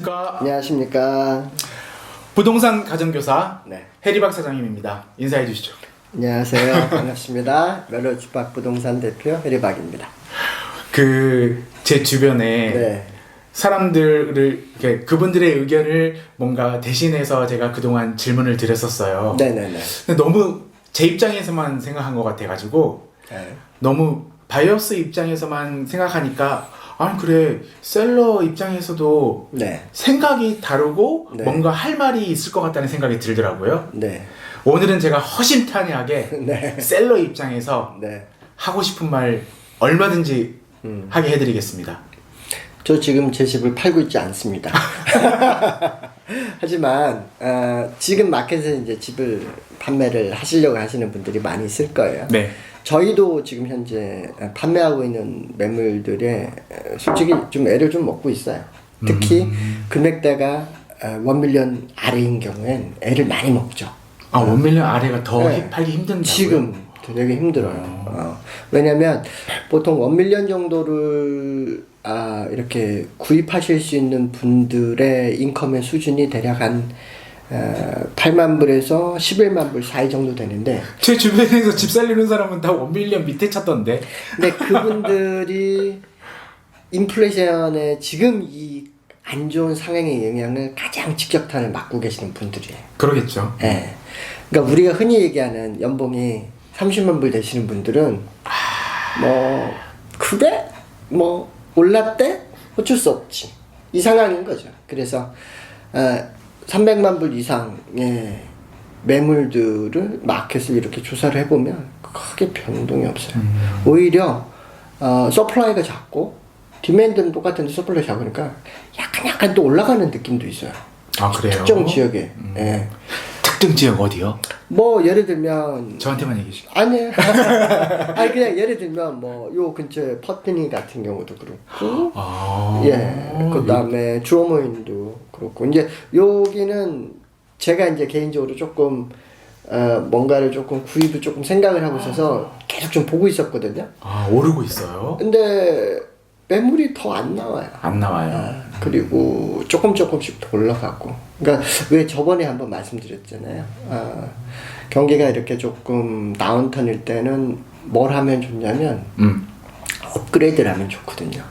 안녕하십니까. 안녕하십니까. 부동산 가정교사 네. 해리박 사장님입니다. 인사해 주시죠. 안녕하세요. 반갑습니다. 멜로주박 부동산 대표 해리박입니다. 제 주변에 네. 사람들을 이렇게 그분들의 의견을 뭔가 대신해서 제가 그동안 질문을 드렸었어요. 네네네. 근데 너무 제 입장에서만 생각한 것 같아가지고 네. 너무 바이어스 입장에서만 생각하니까 아니 그래 셀러 입장에서도 네. 생각이 다르고 네. 뭔가 할 말이 있을 것 같다는 생각이 들더라고요. 네. 오늘은 제가 허심탄회하게 네. 셀러 입장에서 네. 하고 싶은 말 얼마든지 하게 해드리겠습니다. 저 지금 제 집을 팔고 있지 않습니다. 하지만 지금 마켓에서 이제 집을 판매를 하시려고 하시는 분들이 많이 있을 거예요. 네. 저희도 지금 현재 판매하고 있는 매물들에 솔직히 좀 애를 좀 먹고 있어요. 특히 금액대가 1밀리언 아래인 경우엔 애를 많이 먹죠. 아, 1밀리언 아래가 더 네. 팔기 힘든다고요? 지금 되게 힘들어요. 왜냐면 보통 1밀리언 정도를 이렇게 구입하실 수 있는 분들의 인컴의 수준이 대략 한 8만 불에서 11만 불 사이 정도 되는데 제 주변에서 집 살리는 사람은 다 1밀리언 밑에 찾던데. 근데 그분들이 인플레이션의 지금 이 안 좋은 상황의 영향을 가장 직격탄을 맞고 계시는 분들이에요. 그러겠죠. 예. 그러니까 우리가 흔히 얘기하는 연봉이 30만 불 되시는 분들은 뭐 그래? 뭐 올랐대? 어쩔 수 없지. 이 상황인 거죠. 그래서 300만 불 이상의 매물들을 마켓을 이렇게 조사를 해보면 크게 변동이 없어요. 오히려 서플라이가 작고 디맨드는 똑같은데 서플라이 작으니까 약간 또 올라가는 느낌도 있어요. 아, 그래요? 특정 지역에. 예. 특정 지역 어디요? 뭐 예를 들면 저한테만 얘기해 주세요. 아니에요. 아니 그냥 예를 들면 뭐 요 근처에 퍼트니 같은 경우도 그렇고 그다음에 주어모인도 그렇고 이제 여기는 제가 이제 개인적으로 조금 뭔가를 조금 구입을 조금 생각을 하고 있어서 계속 좀 보고 있었거든요. 아, 오르고 있어요? 근데 매물이 더 안 나와요. 안 나와요. 그리고 조금씩 더 올라가고. 그러니까 왜 저번에 한번 말씀드렸잖아요. 경기가 이렇게 조금 다운턴일 때는 뭘 하면 좋냐면 업그레이드를 하면 좋거든요.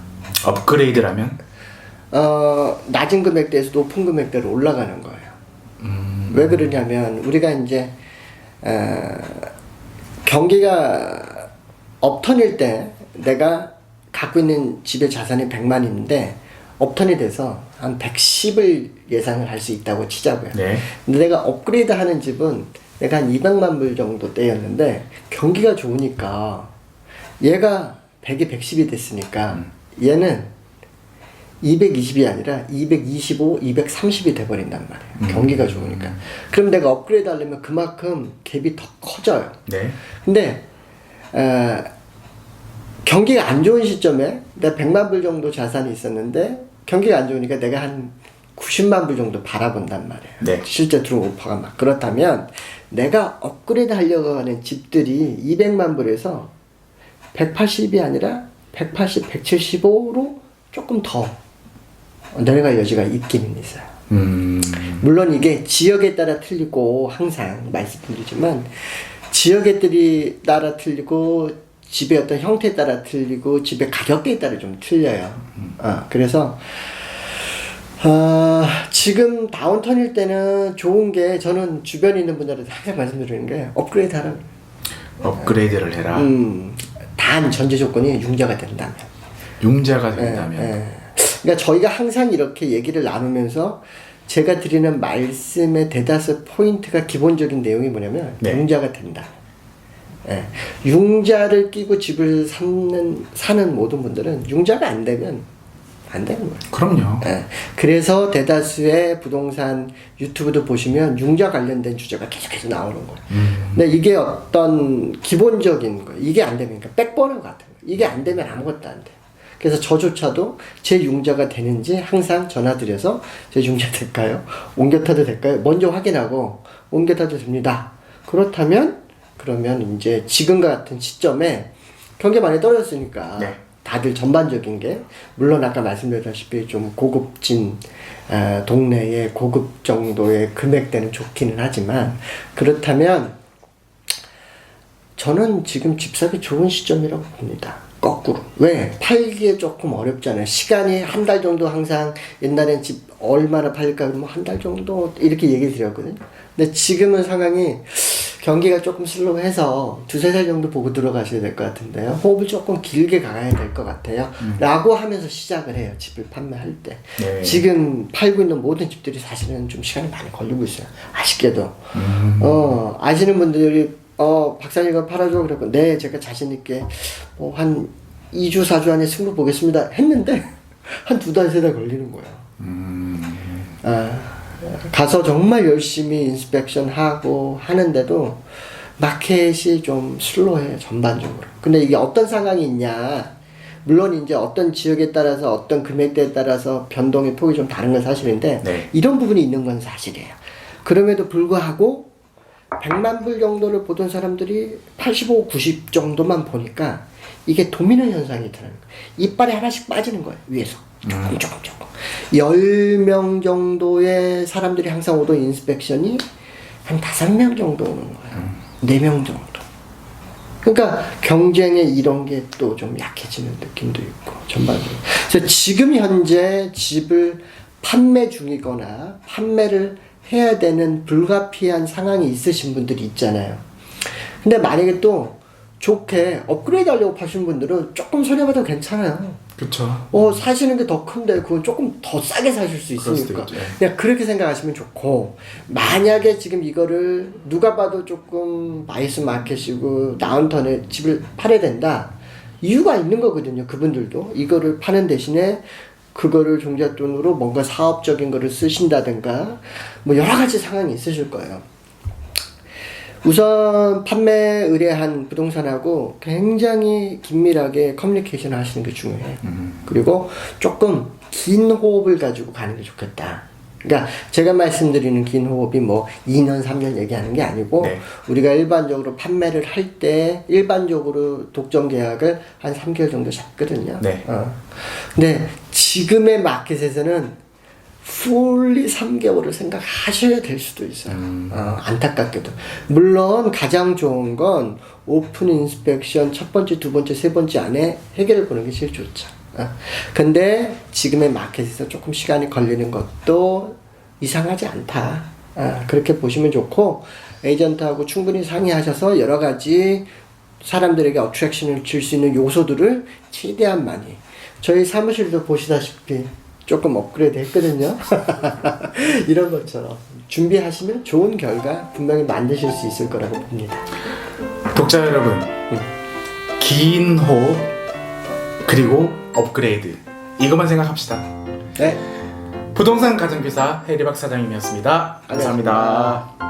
업그레이드라면? 낮은 금액대에서 높은 금액대로 올라가는 거예요. 왜 그러냐면 우리가 이제 경기가 업턴일 때 내가 갖고 있는 집의 자산이 100만인데 업턴이 돼서 한 110을 예상을 할 수 있다고 치자고요. 네. 근데 내가 업그레이드 하는 집은 내가 한 200만 불 정도 대였는데 경기가 좋으니까 얘가 100이 110이 됐으니까 얘는 220이 아니라 225, 230이 돼버린단 말이에요. 경기가 좋으니까. 그럼 내가 업그레이드 하려면 그만큼 갭이 더 커져요. 네. 근데 경기가 안 좋은 시점에 내가 100만 불 정도 자산이 있었는데 경기가 안 좋으니까 내가 한 90만 불 정도 바라본단 말이에요. 네. 실제 들어온 오퍼가 막 그렇다면 내가 업그레이드 하려고 하는 집들이 200만 불에서 180이 아니라 180, 175로 조금 더 내려갈 여지가 있기는 있어요. 물론 이게 지역에 따라 틀리고 항상 말씀드리지만 지역에 따라 틀리고 집의 어떤 형태에 따라 틀리고 집의 가격대에 따라 좀 틀려요. 그래서 지금 다운턴일 때는 좋은 게 저는 주변에 있는 분들한테 항상 말씀드리는 게 업그레이드 하라. 업그레이드를 해라. 단 전제 조건이 융자가 된다면. 융자가 된다면. 그러니까 저희가 항상 이렇게 얘기를 나누면서 제가 드리는 말씀의 대다수 포인트가 기본적인 내용이 뭐냐면 융자가 된다. 융자를 끼고 집을 사는 모든 분들은 융자가 안 되면 안 되는 거예요. 그럼요. 그래서 대다수의 부동산 유튜브도 보시면 융자 관련된 주제가 계속해서 나오는 거예요. 근데 이게 어떤 기본적인 거예요. 이게 안 되면, 그러니까 백버너 같은 거예요. 이게 안 되면 아무것도 안 돼요. 그래서 저조차도 제 융자가 되는지 항상 전화드려서 제 융자 될까요? 옮겨 타도 될까요? 먼저 확인하고 옮겨 타도 됩니다. 그러면 이제 지금 같은 시점에 경기가 많이 떨어졌으니까 다들 전반적인 게 물론 아까 말씀드렸다시피 좀 고급진 동네의 고급 정도의 금액대는 좋기는 하지만 그렇다면 저는 지금 집 사기 좋은 시점이라고 봅니다. 거꾸로. 왜? 팔기에 조금 어렵잖아요. 시간이 한 달 정도 항상 옛날엔 집 얼마나 팔릴까 그러면 한 달 정도 이렇게 얘기 드렸거든요. 근데 지금은 상황이 경기가 조금 슬로우해서 2-3달 정도 보고 들어가셔야 될 것 같은데요. 호흡을 조금 길게 가야 될 것 같아요. 라고 하면서 시작을 해요. 집을 판매할 때. 네. 지금 팔고 있는 모든 집들이 사실은 좀 시간이 많이 걸리고 있어요. 아쉽게도. 아시는 분들이 박사님과 팔아줘 그랬고 네 제가 자신있게 한 2주 4주 안에 승부 보겠습니다 했는데 한 2달 3달 걸리는 거예요. 가서 정말 열심히 인스펙션 하고 하는데도 마켓이 좀 슬로해요 전반적으로. 근데 이게 어떤 상황이 있냐, 물론 이제 어떤 지역에 따라서 어떤 금액대에 따라서 변동의 폭이 좀 다른 건 사실인데 네. 이런 부분이 있는 건 사실이에요. 그럼에도 불구하고 100만 불 정도를 보던 사람들이 85, 90 정도만 보니까 이게 도미노 현상이 드는 거예요. 이빨이 하나씩 빠지는 거예요. 위에서. 조금. 10명 정도의 사람들이 항상 오던 인스펙션이 한 5명 정도 오는 거예요. 4명 정도. 그러니까 경쟁에 이런 게 또 좀 약해지는 느낌도 있고 전반적으로. 그래서 지금 현재 집을 판매 중이거나 판매를 해야 되는 불가피한 상황이 있으신 분들이 있잖아요. 근데 만약에 또 좋게 업그레이드 하려고 파시는 분들은 조금 손해봐도 괜찮아요. 그쵸. 사시는 게 더 큰데 그건 조금 더 싸게 사실 수 그럴 수도 있으니까 있죠. 그냥 그렇게 생각하시면 좋고, 만약에 지금 이거를 누가 봐도 조금 마이스 마켓이고 다운턴에 집을 팔아야 된다, 이유가 있는 거거든요. 그분들도 이거를 파는 대신에 그거를 종잣돈으로 뭔가 사업적인 거를 쓰신다든가 뭐 여러 가지 상황이 있으실 거예요. 우선 판매 의뢰한 부동산하고 굉장히 긴밀하게 커뮤니케이션을 하시는 게 중요해요. 그리고 조금 긴 호흡을 가지고 가는 게 좋겠다. 그러니까 제가 말씀드리는 긴 호흡이 뭐 2년, 3년 얘기하는 게 아니고 네. 우리가 일반적으로 판매를 할 때 일반적으로 독점 계약을 한 3개월 정도 잡거든요. 네. 근데 지금의 마켓에서는 fully 3개월을 생각하셔야 될 수도 있어요. 안타깝게도. 물론 가장 좋은 건 오픈 인스펙션 첫 번째, 두 번째, 세 번째 안에 해결을 보는 게 제일 좋죠. 근데 지금의 마켓에서 조금 시간이 걸리는 것도 이상하지 않다. 그렇게 보시면 좋고, 에이전트하고 충분히 상의하셔서 여러 가지 사람들에게 어트랙션을 줄 수 있는 요소들을 최대한 많이, 저희 사무실도 보시다시피 조금 업그레이드 했거든요. 이런 것처럼 준비하시면 좋은 결과 분명히 만드실 수 있을 거라고 봅니다. 독자 여러분, 긴 호흡 그리고 업그레이드, 이것만 생각합시다. 네. 부동산 가정교사 해리박 사장님이었습니다. 감사합니다.